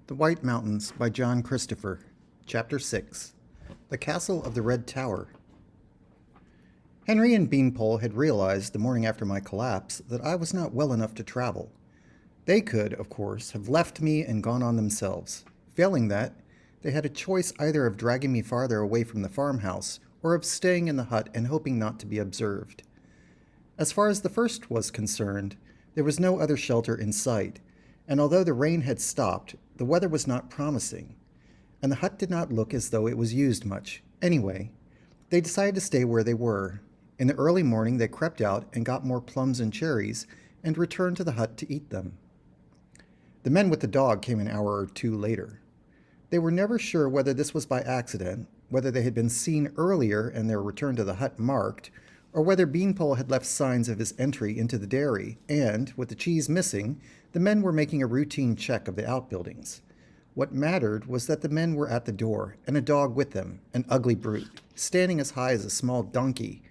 The White Mountains by John Christopher. Chapter 6. The Castle of the Red Tower. Henry and Beanpole had realized the morning after my collapse that I was not well enough to travel. They could, of course, have left me and gone on themselves. Failing that, they had a choice either of dragging me farther away from the farmhouse or of staying in the hut and hoping not to be observed. As far as the first was concerned, there was no other shelter in sight, and although the rain had stopped, the weather was not promising, and the hut did not look as though it was used much. Anyway, they decided to stay where they were. In the early morning, they crept out and got more plums and cherries and returned to the hut to eat them. The men with the dog came an hour or two later. They were never sure whether this was by accident, whether they had been seen earlier and their return to the hut marked, or whether Beanpole had left signs of his entry into the dairy, and, with the cheese missing, the men were making a routine check of the outbuildings. What mattered was that the men were at the door, and a dog with them, an ugly brute, standing as high as a small donkey,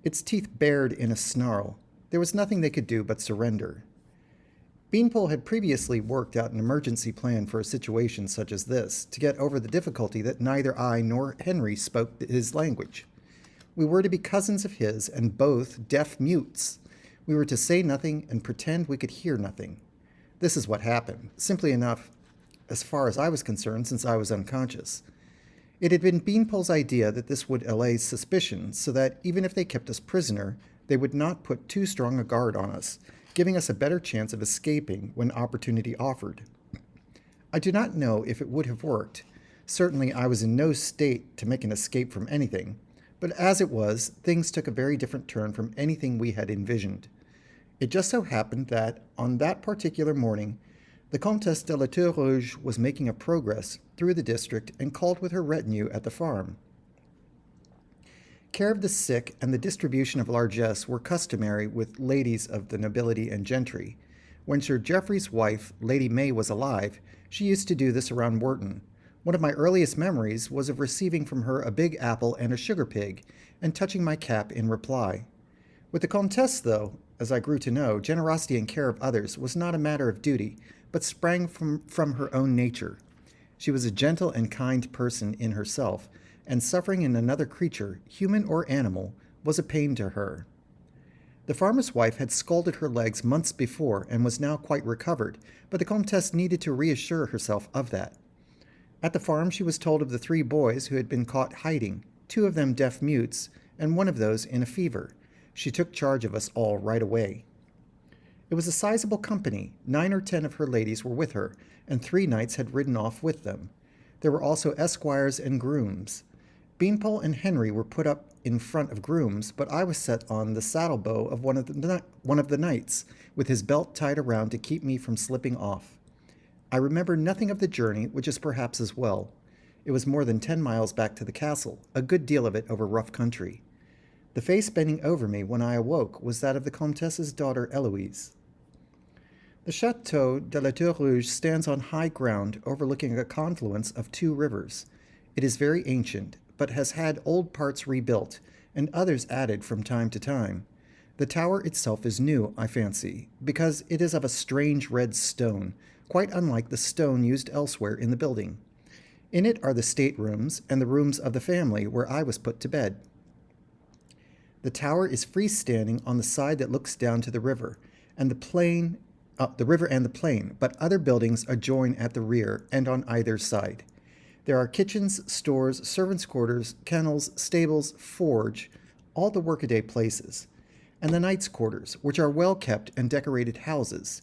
its teeth bared in a snarl. There was nothing they could do but surrender. Beanpole had previously worked out an emergency plan for a situation such as this, to get over the difficulty that neither I nor Henry spoke his language. We were to be cousins of his, and both deaf mutes. We were to say nothing and pretend we could hear nothing. This is what happened, simply enough, as far as I was concerned, since I was unconscious. It had been Beanpole's idea that this would allay suspicion, so that even if they kept us prisoner, they would not put too strong a guard on us, giving us a better chance of escaping when opportunity offered. I do not know if it would have worked. Certainly I was in no state to make an escape from anything, but as it was, things took a very different turn from anything we had envisioned. It just so happened that, on that particular morning, the Comtesse de la Tour Rouge was making a progress through the district and called with her retinue at the farm. Care of the sick and the distribution of largesse were customary with ladies of the nobility and gentry. When Sir Geoffrey's wife, Lady May, was alive, she used to do this around Wharton. One of my earliest memories was of receiving from her a big apple and a sugar pig, and touching my cap in reply. With the Comtesse, though, as I grew to know, generosity and care of others was not a matter of duty, but sprang from her own nature. She was a gentle and kind person in herself, and suffering in another creature, human or animal, was a pain to her. The farmer's wife had scalded her legs months before and was now quite recovered, but the Comtesse needed to reassure herself of that. At the farm she was told of the 3 boys who had been caught hiding, 2 of them deaf mutes, and one of those in a fever. She took charge of us all right away. It was a sizable company. 9 or 10 of her ladies were with her, and 3 knights had ridden off with them. There were also esquires and grooms. Beanpole and Henry were put up in front of grooms, but I was set on the saddle bow of one of the knights, with his belt tied around to keep me from slipping off. I remember nothing of the journey, which is perhaps as well. It was more than 10 miles back to the castle, a good deal of it over rough country. The face bending over me when I awoke was that of the Comtesse's daughter Eloise. The Château de la Tour Rouge stands on high ground overlooking a confluence of 2 rivers. It is very ancient, but has had old parts rebuilt, and others added from time to time. The tower itself is new, I fancy, because it is of a strange red stone, quite unlike the stone used elsewhere in the building. In it are the staterooms and the rooms of the family where I was put to bed. The tower is freestanding on the side that looks down to the river, and the plain, but other buildings adjoin at the rear and on either side. There are kitchens, stores, servants' quarters, kennels, stables, forge, all the workaday places, and the knights' quarters, which are well-kept and decorated houses,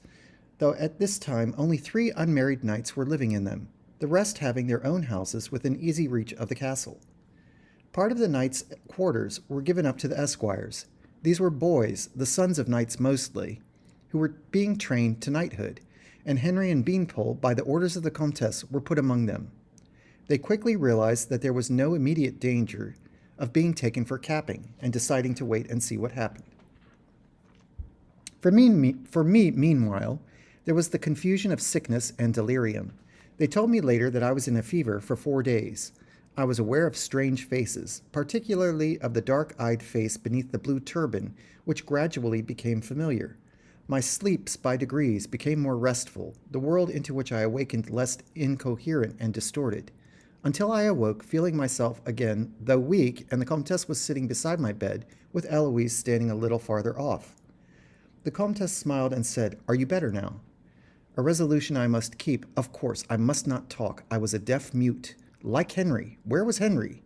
though at this time only 3 unmarried knights were living in them, the rest having their own houses within easy reach of the castle. Part of the knights' quarters were given up to the esquires. These were boys, the sons of knights mostly, who were being trained to knighthood, and Henry and Beanpole, by the orders of the Comtesse, were put among them. They quickly realized that there was no immediate danger of being taken for capping, and deciding to wait and see what happened. For me, meanwhile, there was the confusion of sickness and delirium. They told me later that I was in a fever for 4 days. I was aware of strange faces, particularly of the dark-eyed face beneath the blue turban, which gradually became familiar. My sleeps, by degrees, became more restful, the world into which I awakened less incoherent and distorted, until I awoke, feeling myself again, though weak, and the Comtesse was sitting beside my bed, with Eloise standing a little farther off. The Comtesse smiled and said, "Are you better now?" A resolution I must keep. Of course, I must not talk. I was a deaf mute. Like Henry. Where was Henry?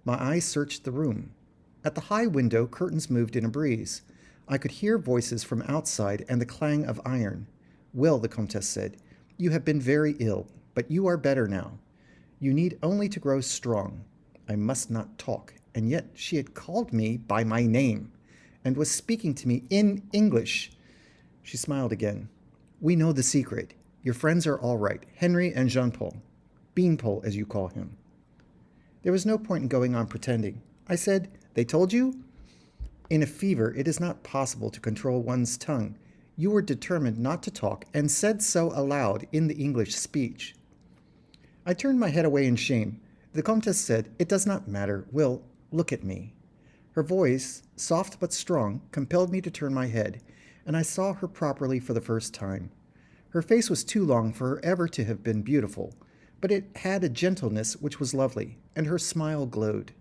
My eyes searched the room. At the high window, curtains moved in a breeze. I could hear voices from outside and the clang of iron. "Will," the Comtesse said, "you have been very ill, but you are better now. You need only to grow strong." I must not talk, and yet she had called me by my name, and was speaking to me in English. She smiled again. "We know the secret. Your friends are all right, Henry and Jean-Paul. Beanpole, as you call him." There was no point in going on pretending. I said, "They told you?" In a fever, it is not possible to control one's tongue. You were determined not to talk, and said so aloud in the English speech. I turned my head away in shame. The Comtesse said, "It does not matter. Will, look at me." Her voice, soft but strong, compelled me to turn my head, and I saw her properly for the first time. Her face was too long for her ever to have been beautiful, but it had a gentleness which was lovely, and her smile glowed.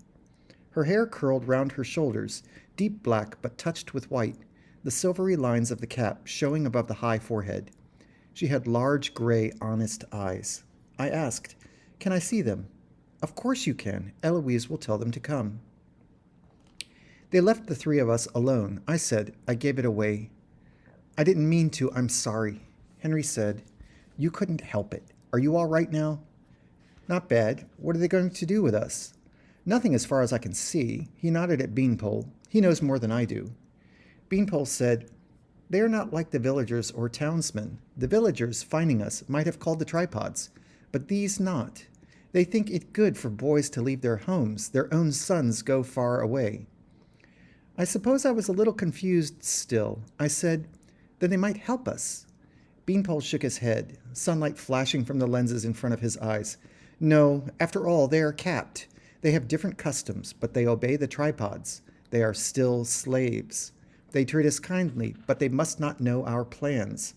Her hair curled round her shoulders, deep black but touched with white, the silvery lines of the cap showing above the high forehead. She had large, gray, honest eyes. I asked, "Can I see them?" "Of course you can. Eloise will tell them to come." They left the three of us alone. I said, "I gave it away." "I didn't mean to. I'm sorry." Henry said, "You couldn't help it. Are you all right now?" "Not bad. What are they going to do with us?" "Nothing as far as I can see." He nodded at Beanpole. "He knows more than I do." Beanpole said, "They are not like the villagers or townsmen. The villagers, finding us, might have called the tripods, but these not. They think it good for boys to leave their homes, their own sons go far away." I suppose I was a little confused still. I said, "Then they might help us." Beanpole shook his head, sunlight flashing from the lenses in front of his eyes. "No, after all, they are capped. They have different customs, but they obey the tripods. They are still slaves. They treat us kindly, but they must not know our plans."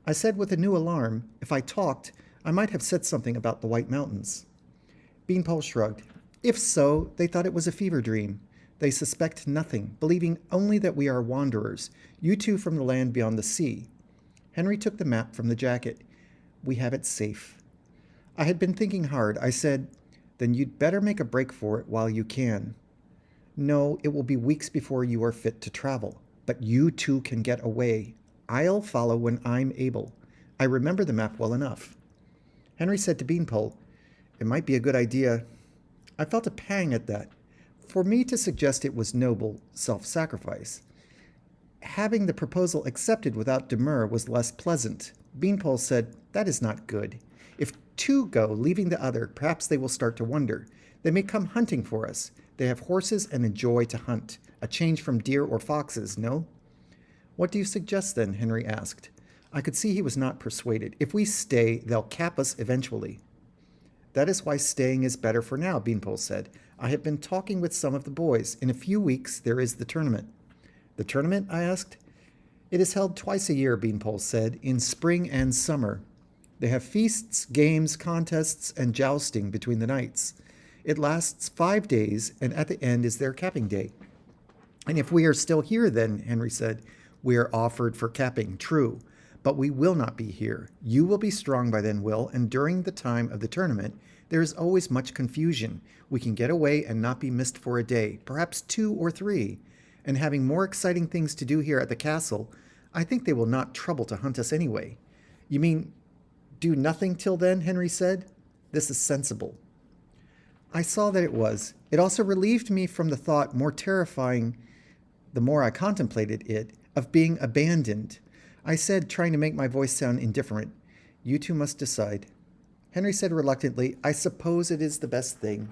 I said with a new alarm, if I talked, I might have said something about the White Mountains. Beanpole shrugged. "If so, they thought it was a fever dream. They suspect nothing, believing only that we are wanderers, you two from the land beyond the sea." Henry took the map from the jacket. "We have it safe." I had been thinking hard. I said, "Then you'd better make a break for it while you can." "No, it will be weeks before you are fit to travel. But you two can get away. I'll follow when I'm able. I remember the map well enough." Henry said to Beanpole, "It might be a good idea." I felt a pang at that. For me to suggest it was noble self-sacrifice. Having the proposal accepted without demur was less pleasant. Beanpole said, "That is not good. If two go, leaving the other, perhaps they will start to wonder. They may come hunting for us. They have horses and enjoy to hunt. A change from deer or foxes, no?" "What do you suggest, then?" Henry asked. I could see he was not persuaded. "If we stay, they'll cap us eventually." "That is why staying is better for now," Beanpole said. "I have been talking with some of the boys. In a few weeks, there is the tournament." "The tournament?" I asked. "It is held twice a year," Beanpole said, "in spring and summer. They have feasts, games, contests, and jousting between the knights. It lasts 5 days, and at the end is their capping day." "And if we are still here, then," Henry said. "We are offered for capping, true. But we will not be here. You will be strong by then, Will, and during the time of the tournament, there is always much confusion. We can get away and not be missed for a day, perhaps 2 or 3. And having more exciting things to do here at the castle, I think they will not trouble to hunt us anyway." "You mean do nothing till then?" Henry said. "This is sensible." I saw that it was. It also relieved me from the thought, more terrifying the more I contemplated it, of being abandoned. I said, trying to make my voice sound indifferent, "You two must decide." Henry said reluctantly, "I suppose it is the best thing."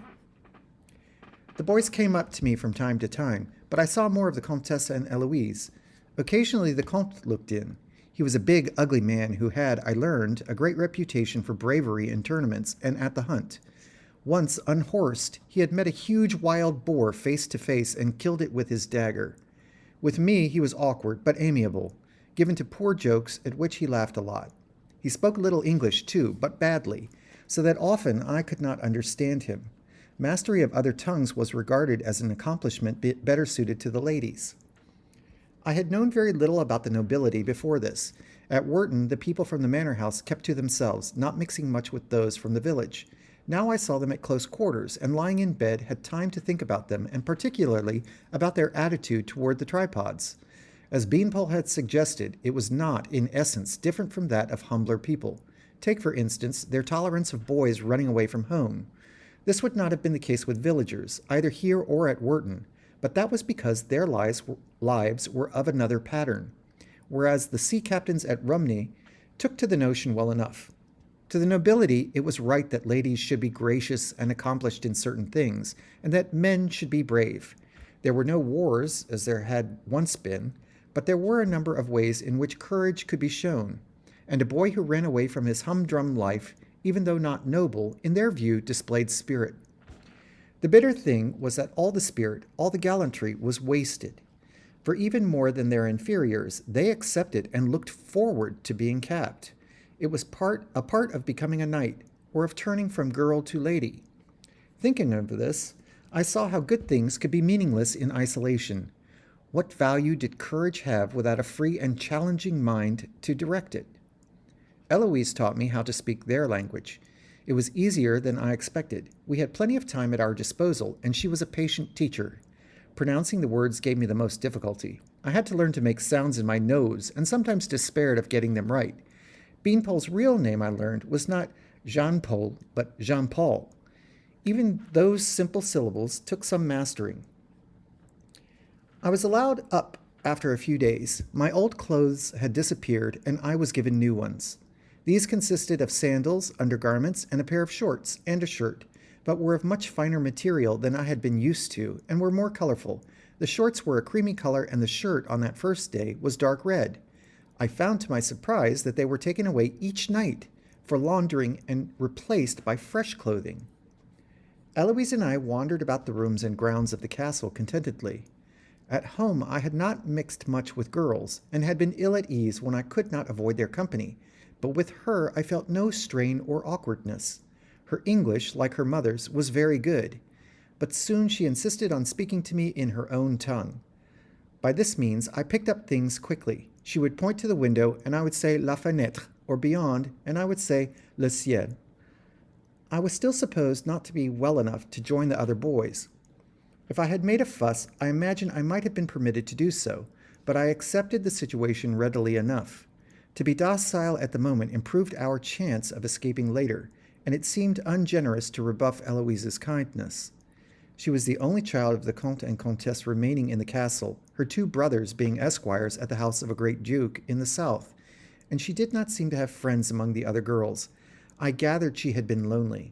The boys came up to me from time to time, but I saw more of the Comtesse and Eloise. Occasionally the Comte looked in. He was a big, ugly man who had, I learned, a great reputation for bravery in tournaments and at the hunt. Once, unhorsed, he had met a huge wild boar face to face and killed it with his dagger. With me he was awkward, but amiable. given to poor jokes at which he laughed a lot. He spoke little English, too, but badly, so that often I could not understand him. Mastery of other tongues was regarded as an accomplishment better suited to the ladies. I had known very little about the nobility before this. At Wharton, the people from the manor house kept to themselves, not mixing much with those from the village. Now I saw them at close quarters, and lying in bed had time to think about them, and particularly about their attitude toward the tripods. As Beanpole had suggested, it was not, in essence, different from that of humbler people. Take, for instance, their tolerance of boys running away from home. This would not have been the case with villagers, either here or at Wharton, but that was because their lives were of another pattern, whereas the sea captains at Rumney took to the notion well enough. To the nobility, it was right that ladies should be gracious and accomplished in certain things, and that men should be brave. There were no wars, as there had once been, but there were a number of ways in which courage could be shown, and a boy who ran away from his humdrum life, even though not noble, in their view displayed spirit. The bitter thing was that all the spirit, all the gallantry, was wasted. For even more than their inferiors, they accepted and looked forward to being capped. It was a part of becoming a knight, or of turning from girl to lady. Thinking of this, I saw how good things could be meaningless in isolation. What value did courage have without a free and challenging mind to direct it? Eloise taught me how to speak their language. It was easier than I expected. We had plenty of time at our disposal, and she was a patient teacher. Pronouncing the words gave me the most difficulty. I had to learn to make sounds in my nose, and sometimes despaired of getting them right. Beanpole's real name, I learned, was not Jean-Paul, but Jean-Paul. Even those simple syllables took some mastering. I was allowed up after a few days. My old clothes had disappeared, and I was given new ones. These consisted of sandals, undergarments, and a pair of shorts, and a shirt, but were of much finer material than I had been used to, and were more colorful. The shorts were a creamy color, and the shirt, on that first day, was dark red. I found to my surprise that they were taken away each night for laundering and replaced by fresh clothing. Eloise and I wandered about the rooms and grounds of the castle contentedly. At home I had not mixed much with girls, and had been ill at ease when I could not avoid their company, but with her I felt no strain or awkwardness. Her English, like her mother's, was very good, but soon she insisted on speaking to me in her own tongue. By this means I picked up things quickly. She would point to the window, and I would say la fenêtre, or beyond, and I would say le ciel. I was still supposed not to be well enough to join the other boys. If I had made a fuss, I imagine I might have been permitted to do so, but I accepted the situation readily enough. To be docile at the moment improved our chance of escaping later, and it seemed ungenerous to rebuff Eloise's kindness. She was the only child of the Comte and Comtesse remaining in the castle, her two brothers being esquires at the house of a great duke in the south, and she did not seem to have friends among the other girls. I gathered she had been lonely.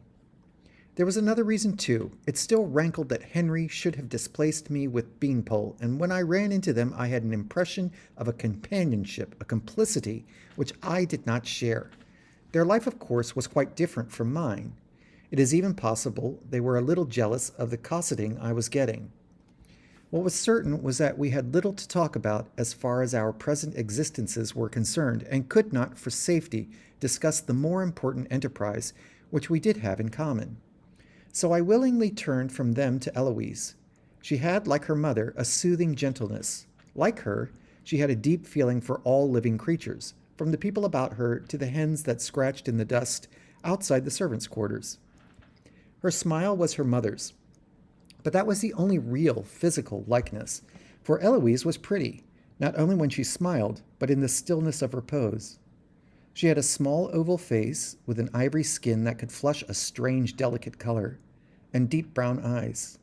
There was another reason, too. It still rankled that Henry should have displaced me with Beanpole, and when I ran into them I had an impression of a companionship, a complicity, which I did not share. Their life, of course, was quite different from mine. It is even possible they were a little jealous of the cosseting I was getting. What was certain was that we had little to talk about as far as our present existences were concerned, and could not, for safety, discuss the more important enterprise which we did have in common. So I willingly turned from them to Eloise. She had, like her mother, a soothing gentleness. Like her, she had a deep feeling for all living creatures, from the people about her to the hens that scratched in the dust outside the servants' quarters. Her smile was her mother's, but that was the only real physical likeness, for Eloise was pretty, not only when she smiled, but in the stillness of her pose. She had a small oval face with an ivory skin that could flush a strange delicate color, and deep brown eyes.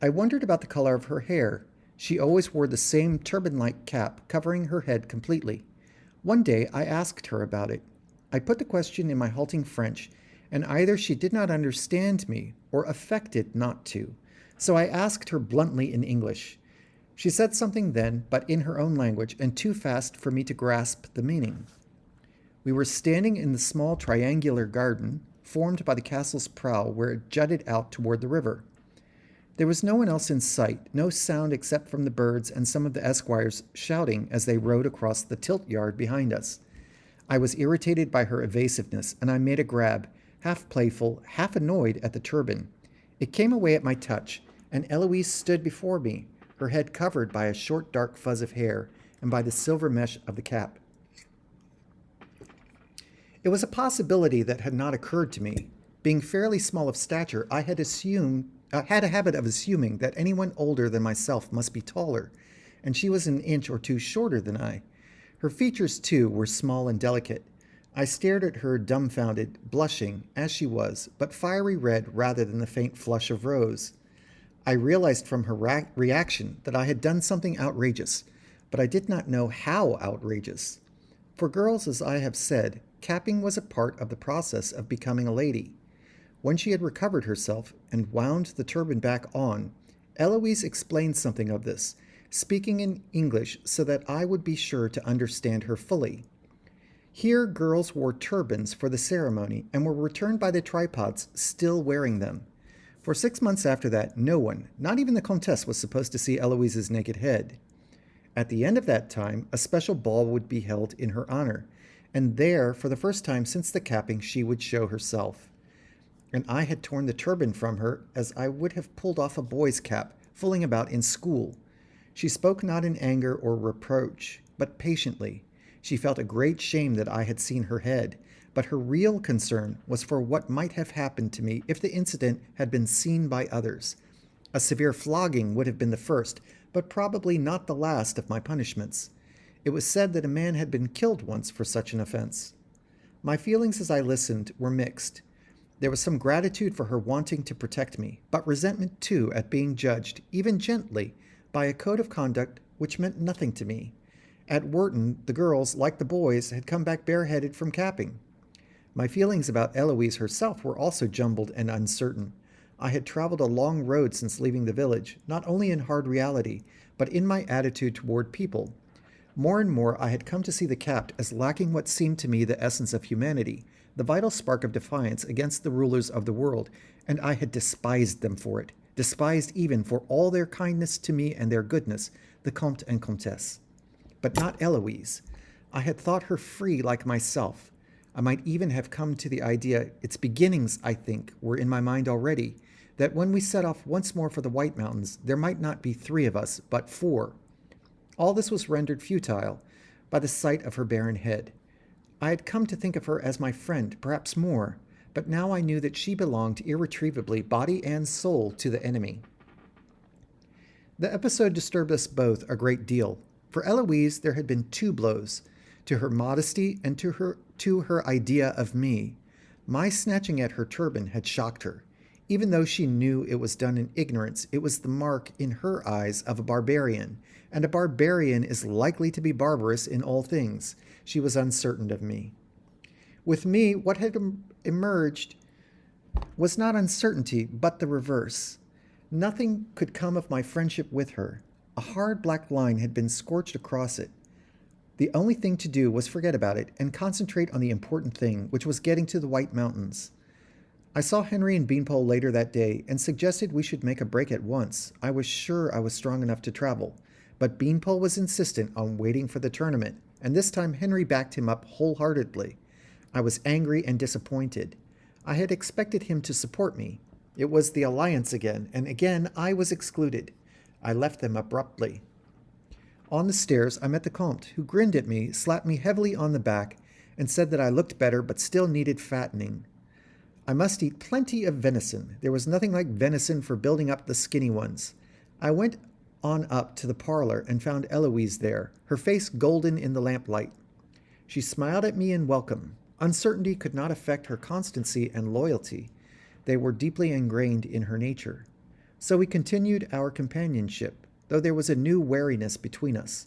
I wondered about the color of her hair. She always wore the same turban-like cap covering her head completely. One day I asked her about it. I put the question in my halting French, and either she did not understand me or affected not to, so I asked her bluntly in English. She said something then, but in her own language, and too fast for me to grasp the meaning. We were standing in the small triangular garden formed by the castle's prow where it jutted out toward the river. There was no one else in sight, no sound except from the birds and some of the esquires shouting as they rode across the tilt yard behind us. I was irritated by her evasiveness, and I made a grab, half playful, half annoyed at the turban. It came away at my touch, and Eloise stood before me, her head covered by a short dark fuzz of hair and by the silver mesh of the cap. It was a possibility that had not occurred to me. Being fairly small of stature, I had a habit of assuming that anyone older than myself must be taller, and she was an inch or two shorter than I. Her features, too, were small and delicate. I stared at her dumbfounded, blushing, as she was, but fiery red rather than the faint flush of rose. I realized from her reaction that I had done something outrageous, but I did not know how outrageous. For girls, as I have said, capping was a part of the process of becoming a lady. When she had recovered herself and wound the turban back on, Eloise explained something of this, speaking in English so that I would be sure to understand her fully. Here girls wore turbans for the ceremony and were returned by the tripods still wearing them. For 6 months after that, no one, not even the Comtesse, was supposed to see Eloise's naked head. At the end of that time, a special ball would be held in her honor, and there, for the first time since the capping, she would show herself. And I had torn the turban from her as I would have pulled off a boy's cap, fooling about in school. She spoke not in anger or reproach, but patiently. She felt a great shame that I had seen her head, but her real concern was for what might have happened to me if the incident had been seen by others. A severe flogging would have been the first, but probably not the last of my punishments. It was said that a man had been killed once for such an offense. My feelings as I listened were mixed. There was some gratitude for her wanting to protect me, but resentment too at being judged, even gently, by a code of conduct which meant nothing to me. At Wharton, the girls, like the boys, had come back bareheaded from capping. My feelings about Eloise herself were also jumbled and uncertain. I had traveled a long road since leaving the village, not only in hard reality, but in my attitude toward people. More and more I had come to see the capped as lacking what seemed to me the essence of humanity, the vital spark of defiance against the rulers of the world, and I had despised them for it, despised even for all their kindness to me and their goodness, the Comte and Comtesse. But not Eloise. I had thought her free like myself. I might even have come to the idea, its beginnings, I think, were in my mind already, that when we set off once more for the White Mountains, there might not be 3 of us, but 4. All this was rendered futile by the sight of her barren head. I had come to think of her as my friend, perhaps more, but now I knew that she belonged irretrievably, body and soul, to the enemy. The episode disturbed us both a great deal. For Eloise, there had been 2 blows, to her modesty and to her idea of me. My snatching at her turban had shocked her. Even though she knew it was done in ignorance, it was the mark, in her eyes, of a barbarian, and a barbarian is likely to be barbarous in all things. She was uncertain of me. With me, what had emerged was not uncertainty, but the reverse. Nothing could come of my friendship with her. A hard black line had been scorched across it. The only thing to do was forget about it and concentrate on the important thing, which was getting to the White Mountains. I saw Henry and Beanpole later that day and suggested we should make a break at once. I was sure I was strong enough to travel, but Beanpole was insistent on waiting for the tournament, and this time Henry backed him up wholeheartedly. I was angry and disappointed. I had expected him to support me. It was the alliance again, and again I was excluded. I left them abruptly. On the stairs, I met the Comte, who grinned at me, slapped me heavily on the back, and said that I looked better but still needed fattening. I must eat plenty of venison. There was nothing like venison for building up the skinny ones. I went on up to the parlor and found Eloise there, her face golden in the lamplight. She smiled at me in welcome. Uncertainty could not affect her constancy and loyalty. They were deeply ingrained in her nature. So we continued our companionship, though there was a new wariness between us.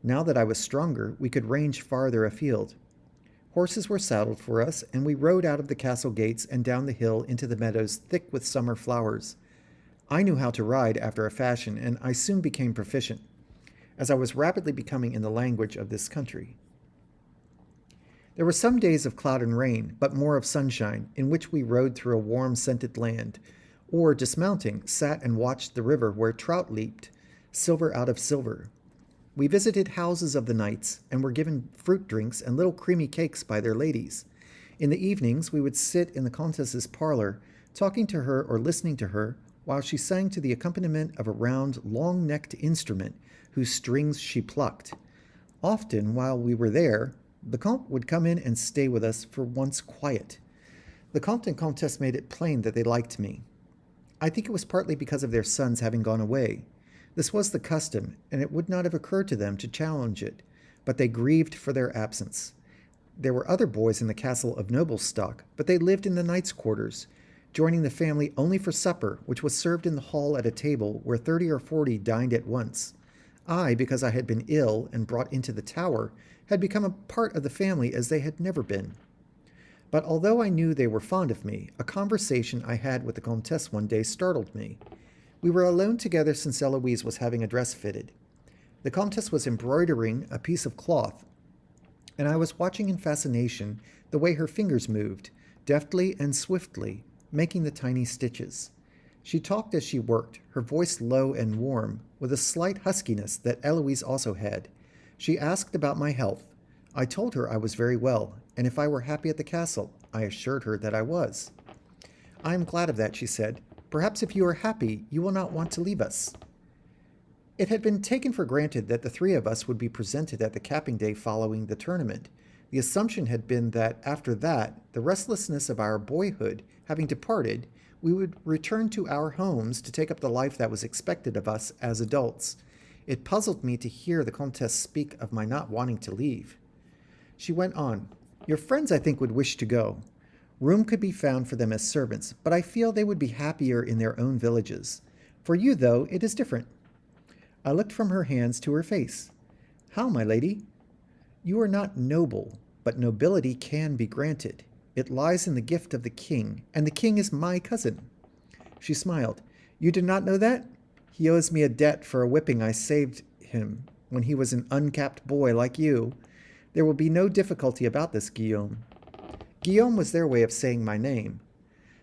Now that I was stronger, we could range farther afield. Horses were saddled for us, and we rode out of the castle gates and down the hill into the meadows thick with summer flowers. I knew how to ride after a fashion, and I soon became proficient, as I was rapidly becoming in the language of this country. There were some days of cloud and rain, but more of sunshine, in which we rode through a warm, scented land. or, dismounting, sat and watched the river where trout leaped, silver out of silver. We visited houses of the knights and were given fruit drinks and little creamy cakes by their ladies. In the evenings, we would sit in the Comtesse's parlor, talking to her or listening to her, while she sang to the accompaniment of a round, long-necked instrument whose strings she plucked. Often, while we were there, the Comte would come in and stay with us for once quiet. The Comte and Comtesse made it plain that they liked me. I think it was partly because of their sons having gone away. This was the custom, and it would not have occurred to them to challenge it, but they grieved for their absence. There were other boys in the castle of noble stock, but they lived in the knights' quarters, joining the family only for supper, which was served in the hall at a table where 30 or 40 dined at once. I, because I had been ill and brought into the tower, had become a part of the family as they had never been. But although I knew they were fond of me, a conversation I had with the Comtesse one day startled me. We were alone together since Eloise was having a dress fitted. The Comtesse was embroidering a piece of cloth, and I was watching in fascination the way her fingers moved, deftly and swiftly, making the tiny stitches. She talked as she worked, her voice low and warm, with a slight huskiness that Eloise also had. She asked about my health. I told her I was very well, and if I were happy at the castle, I assured her that I was. "I am glad of that," she said. "Perhaps if you are happy, you will not want to leave us." It had been taken for granted that the three of us would be presented at the capping day following the tournament. The assumption had been that after that, the restlessness of our boyhood having departed, we would return to our homes to take up the life that was expected of us as adults. It puzzled me to hear the Comtesse speak of my not wanting to leave. She went on, "Your friends, I think, would wish to go. Room could be found for them as servants, but I feel they would be happier in their own villages. For you, though, it is different." I looked from her hands to her face. "How, my lady?" "You are not noble, but nobility can be granted. It lies in the gift of the king, and the king is my cousin." She smiled. "You did not know that? He owes me a debt for a whipping I saved him when he was an uncapped boy like you. There will be no difficulty about this, Guillaume." Guillaume was their way of saying my name.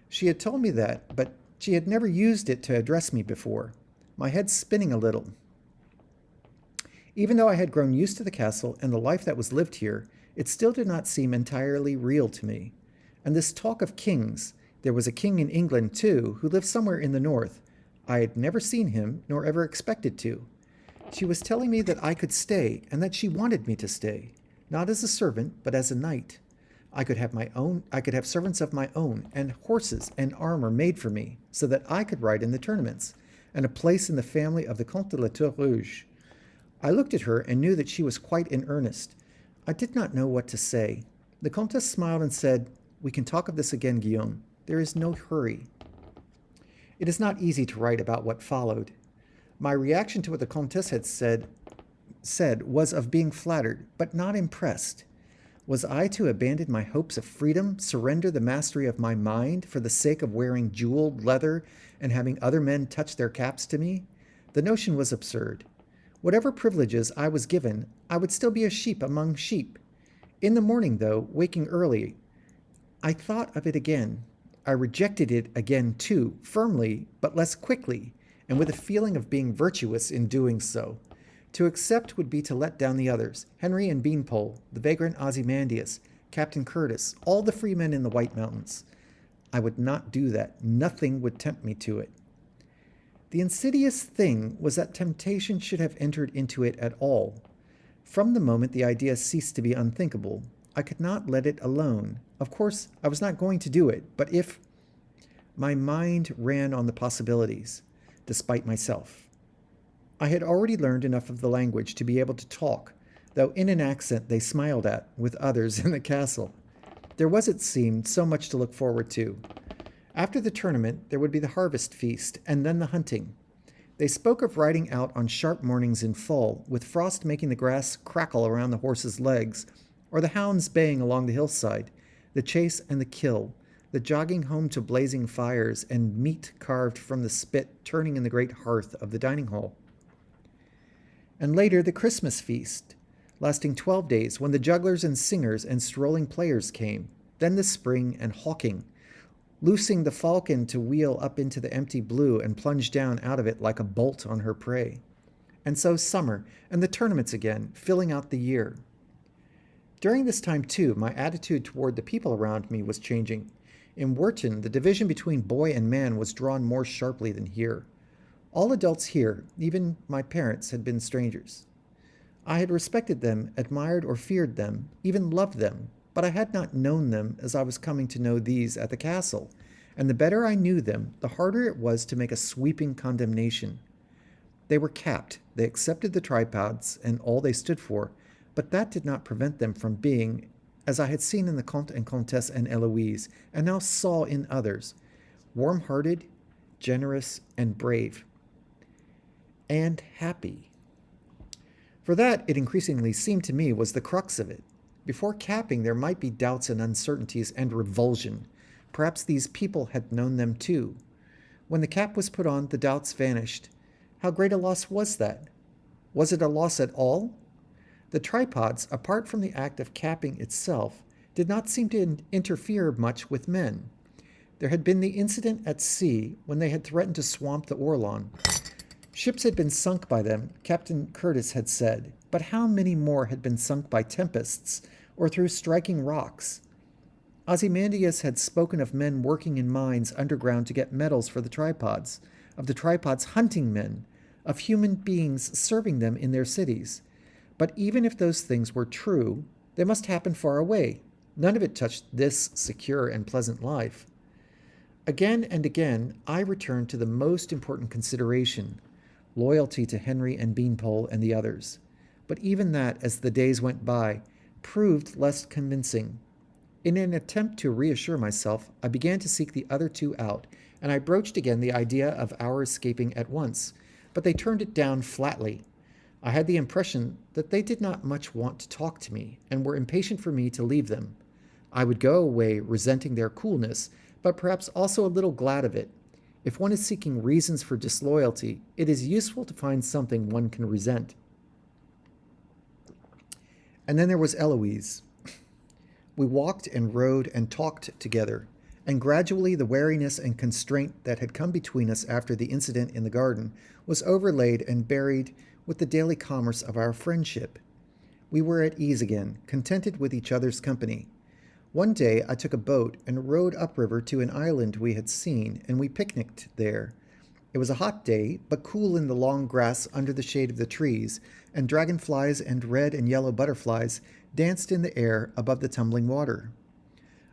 She had told me that, but she had never used it to address me before. My head spinning a little. Even though I had grown used to the castle and the life that was lived here, it still did not seem entirely real to me. And this talk of kings, there was a king in England, too, who lived somewhere in the north. I had never seen him, nor ever expected to. She was telling me that I could stay, and that she wanted me to stay, not as a servant, but as a knight. I could have servants of my own, and horses and armor made for me, so that I could ride in the tournaments, and a place in the family of the Comte de la Tour Rouge. I looked at her and knew that she was quite in earnest. I did not know what to say. The Comtesse smiled and said, "We can talk of this again, Guillaume. There is no hurry." It is not easy to write about what followed. My reaction to what the Comtesse had said was of being flattered, but not impressed. Was I to abandon my hopes of freedom, surrender the mastery of my mind for the sake of wearing jeweled leather and having other men touch their caps to me? The notion was absurd. Whatever privileges I was given, I would still be a sheep among sheep. In the morning, though, waking early, I thought of it again. I rejected it again, too, firmly, but less quickly, and with a feeling of being virtuous in doing so. To accept would be to let down the others, Henry and Beanpole, the vagrant Ozymandias, Captain Curtis, all the free men in the White Mountains. I would not do that. Nothing would tempt me to it. The insidious thing was that temptation should have entered into it at all. From the moment the idea ceased to be unthinkable, I could not let it alone. Of course, I was not going to do it, but if... My mind ran on the possibilities, despite myself. I had already learned enough of the language to be able to talk, though in an accent they smiled at with others in the castle. There was, it seemed, so much to look forward to. After the tournament, there would be the harvest feast, and then the hunting. They spoke of riding out on sharp mornings in fall, with frost making the grass crackle around the horses' legs, or the hounds baying along the hillside, the chase and the kill, the jogging home to blazing fires, and meat carved from the spit turning in the great hearth of the dining hall. And later the Christmas feast, lasting 12 days, when the jugglers and singers and strolling players came, then the spring and hawking, loosing the falcon to wheel up into the empty blue and plunge down out of it like a bolt on her prey. And so summer, and the tournaments again, filling out the year. During this time, too, my attitude toward the people around me was changing. In Wharton, the division between boy and man was drawn more sharply than here. All adults here, even my parents, had been strangers. I had respected them, admired or feared them, even loved them, but I had not known them as I was coming to know these at the castle, and the better I knew them, the harder it was to make a sweeping condemnation. They were capped, they accepted the tripods and all they stood for, but that did not prevent them from being, as I had seen in the Comte and Comtesse and Eloise, and now saw in others, warm-hearted, generous, and brave, and happy. For that, it increasingly seemed to me, was the crux of it. Before capping, there might be doubts and uncertainties and revulsion. Perhaps these people had known them too. When the cap was put on, the doubts vanished. How great a loss was that? Was it a loss at all? The tripods, apart from the act of capping itself, did not seem to interfere much with men. There had been the incident at sea when they had threatened to swamp the Orlon. Ships had been sunk by them, Captain Curtis had said, but how many more had been sunk by tempests or through striking rocks? Ozymandias had spoken of men working in mines underground to get metals for the tripods, of the tripods hunting men, of human beings serving them in their cities. But even if those things were true, they must happen far away. None of it touched this secure and pleasant life. Again and again, I returned to the most important consideration, loyalty to Henry and Beanpole and the others. But even that, as the days went by, proved less convincing. In an attempt to reassure myself, I began to seek the other two out, and I broached again the idea of our escaping at once, but they turned it down flatly. I had the impression that they did not much want to talk to me, and were impatient for me to leave them. I would go away resenting their coolness, but perhaps also a little glad of it. If one is seeking reasons for disloyalty, it is useful to find something one can resent. And then there was Eloise. We walked and rode and talked together, and gradually the wariness and constraint that had come between us after the incident in the garden was overlaid and buried with the daily commerce of our friendship. We were at ease again, contented with each other's company. One day I took a boat and rowed upriver to an island we had seen, and we picnicked there. It was a hot day, but cool in the long grass under the shade of the trees, and dragonflies and red and yellow butterflies danced in the air above the tumbling water.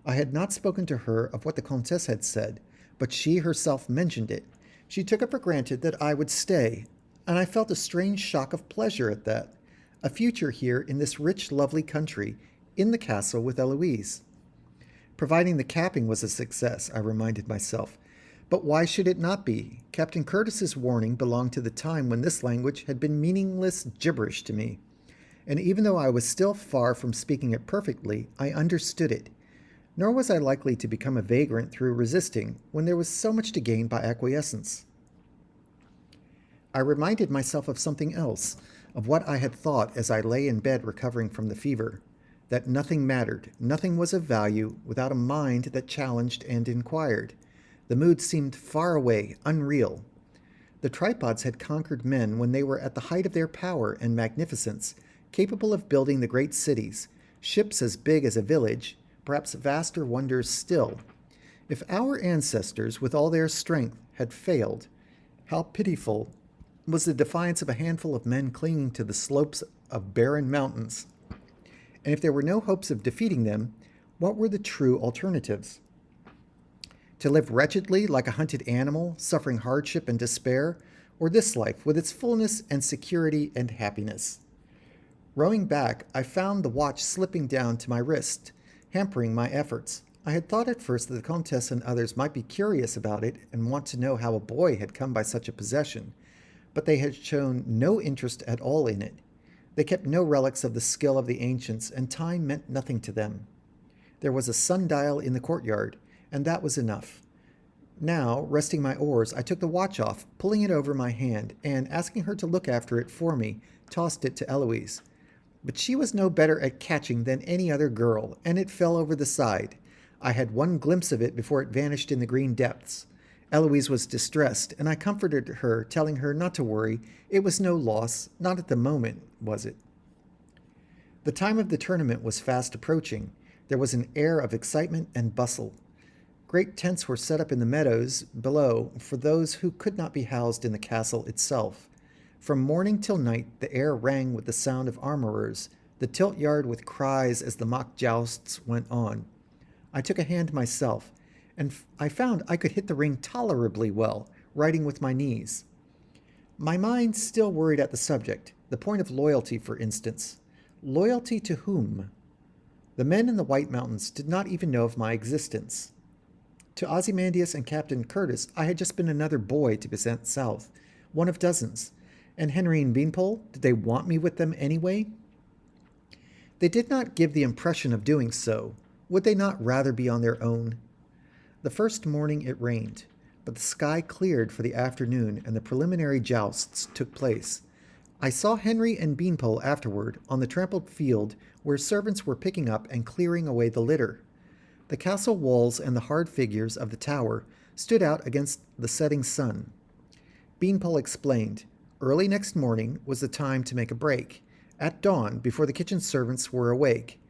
I had not spoken to her of what the Comtesse had said, but she herself mentioned it. She took it for granted that I would stay, and I felt a strange shock of pleasure at that. A future here in this rich, lovely country, in the castle with Eloise. Providing the capping was a success, I reminded myself. But why should it not be? Captain Curtis's warning belonged to the time when this language had been meaningless gibberish to me. And even though I was still far from speaking it perfectly, I understood it. Nor was I likely to become a vagrant through resisting, when there was so much to gain by acquiescence. I reminded myself of something else, of what I had thought as I lay in bed recovering from the fever, that nothing mattered, nothing was of value without a mind that challenged and inquired. The mood seemed far away, unreal. The tripods had conquered men when they were at the height of their power and magnificence, capable of building the great cities, ships as big as a village, perhaps vaster wonders still. If our ancestors, with all their strength, had failed, how pitiful was the defiance of a handful of men clinging to the slopes of barren mountains. And if there were no hopes of defeating them, what were the true alternatives? To live wretchedly like a hunted animal, suffering hardship and despair, or this life with its fullness and security and happiness? Rowing back, I found the watch slipping down to my wrist, hampering my efforts. I had thought at first that the Comtesse and others might be curious about it and want to know how a boy had come by such a possession, but they had shown no interest at all in it. They kept no relics of the skill of the ancients, and time meant nothing to them. There was a sundial in the courtyard, and that was enough. Now, resting my oars, I took the watch off, pulling it over my hand, and, asking her to look after it for me, tossed it to Eloise. But she was no better at catching than any other girl, and it fell over the side. I had one glimpse of it before it vanished in the green depths. Eloise was distressed, and I comforted her, telling her not to worry. It was no loss, not at the moment, was it? The time of the tournament was fast approaching. There was an air of excitement and bustle. Great tents were set up in the meadows below for those who could not be housed in the castle itself. From morning till night the air rang with the sound of armorers, the tilt yard with cries as the mock jousts went on. I took a hand myself, and I found I could hit the ring tolerably well, riding with my knees. My mind still worried at the subject, the point of loyalty, for instance. Loyalty to whom? The men in the White Mountains did not even know of my existence. To Ozymandias and Captain Curtis, I had just been another boy to be sent south, one of dozens. And Henry and Beanpole, did they want me with them anyway? They did not give the impression of doing so. Would they not rather be on their own? The first morning it rained, but the sky cleared for the afternoon and the preliminary jousts took place. I saw Henry and Beanpole afterward on the trampled field where servants were picking up and clearing away the litter. The castle walls and the hard figures of the tower stood out against the setting sun. Beanpole explained. Early next morning was the time to make a break, at dawn, before the kitchen servants were awake.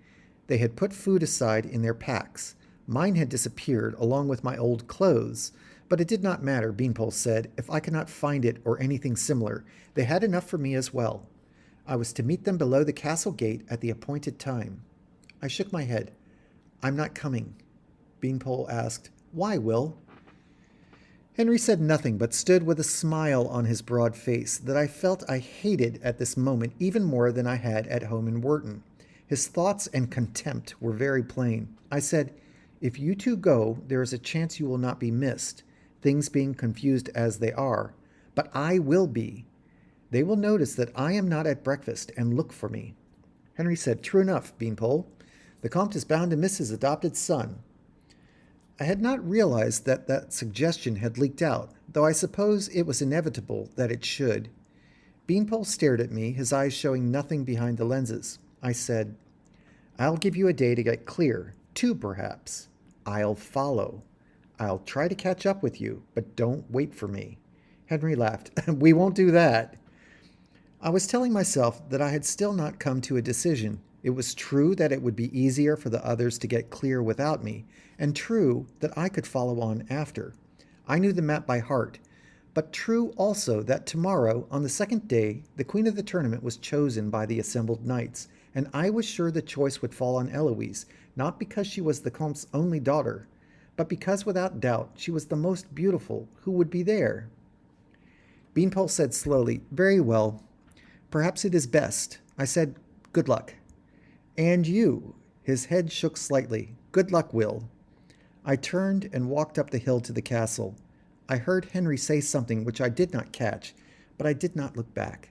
They had put food aside in their packs. Mine had disappeared, along with my old clothes, but it did not matter, Beanpole said. If I could not find it or anything similar, they had enough for me as well. I was to meet them below the castle gate at the appointed time. I shook my head. I'm not coming. Beanpole asked, Why, Will? Henry said nothing, but stood with a smile on his broad face that I felt I hated at this moment even more than I had at home in Wharton. His thoughts and contempt were very plain. I said, If you two go, there is a chance you will not be missed, things being confused as they are. But I will be. They will notice that I am not at breakfast and look for me. Henry said, True enough, Beanpole. The Comte is bound to miss his adopted son. I had not realized that that suggestion had leaked out, though I suppose it was inevitable that it should. Beanpole stared at me, his eyes showing nothing behind the lenses. I said, I'll give you a day to get clear, 2 perhaps. I'll follow. I'll try to catch up with you, but don't wait for me. Henry laughed. We won't do that. I was telling myself that I had still not come to a decision. It was true that it would be easier for the others to get clear without me, and true that I could follow on after. I knew the map by heart, but true also that tomorrow, on the second day, the queen of the tournament was chosen by the assembled knights, and I was sure the choice would fall on Eloise, not because she was the Comte's only daughter, but because without doubt she was the most beautiful who would be there. Beanpole said slowly, Very well. Perhaps it is best. I said, Good luck. And you. His head shook slightly. Good luck, Will. I turned and walked up the hill to the castle. I heard Henry say something which I did not catch, but I did not look back.